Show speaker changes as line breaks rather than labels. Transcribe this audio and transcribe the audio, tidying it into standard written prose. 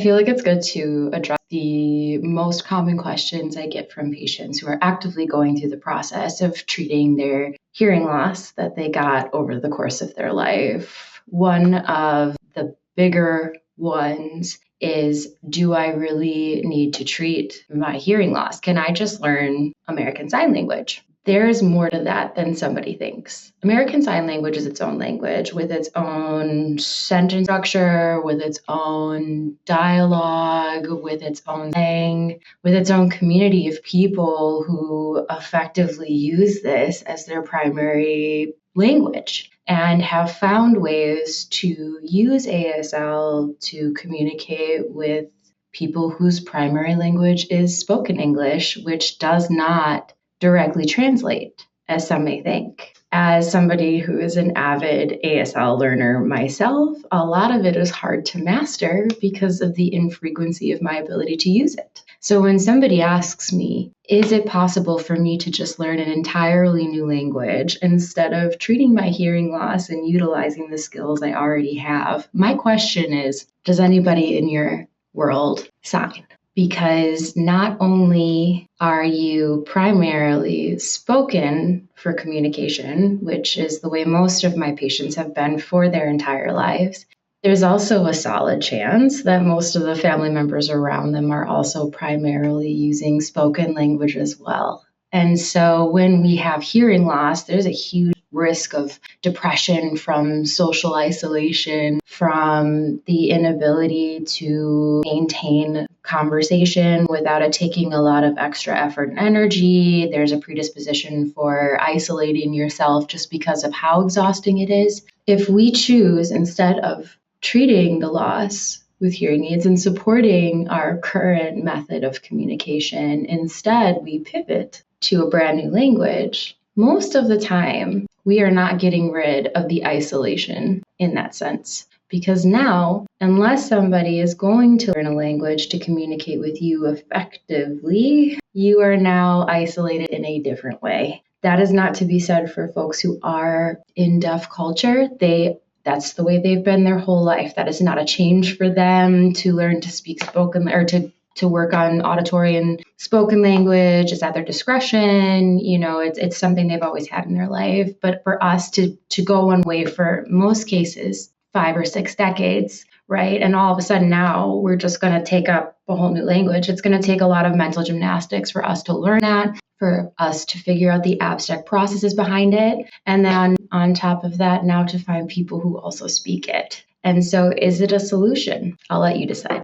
feel like it's good to address the most common questions I get from patients who are actively going through the process of treating their hearing loss that they got over the course of their life. One of the bigger ones is, do I really need to treat my hearing loss? Can I just learn American Sign Language? There's more to that than somebody thinks. American Sign Language is its own language with its own sentence structure, with its own dialogue, with its own slang, with its own community of people who effectively use this as their primary language and have found ways to use ASL to communicate with people whose primary language is spoken English, which does not directly translate, as some may think. As somebody who is an avid ASL learner myself, a lot of it is hard to master because of the infrequency of my ability to use it. So when somebody asks me, is it possible for me to just learn an entirely new language instead of treating my hearing loss and utilizing the skills I already have? My question is, does anybody in your world sign? Because not only are you primarily spoken for communication, which is the way most of my patients have been for their entire lives, there's also a solid chance that most of the family members around them are also primarily using spoken language as well. And so when we have hearing loss, there's a huge risk of depression from social isolation, from the inability to maintain conversation without it taking a lot of extra effort and energy. There's a predisposition for isolating yourself just because of how exhausting it is. If we choose, instead of treating the loss with hearing aids and supporting our current method of communication, instead we pivot to a brand new language, most of the time we are not getting rid of the isolation in that sense. Because now, unless somebody is going to learn a language to communicate with you effectively, you are now isolated in a different way. That is not to be said for folks who are in deaf culture. That's the way they've been their whole life. That is not a change for them to learn to speak spoken or to work on auditory and spoken language. It's at their discretion. It's something they've always had in their life. But for us to go one way for most cases, 5 or 6 decades, right? And all of a sudden now we're just going to take up a whole new language. It's going to take a lot of mental gymnastics for us to learn that, for us to figure out the abstract processes behind it. And then on top of that, now to find people who also speak it. And so is it a solution? I'll let you decide.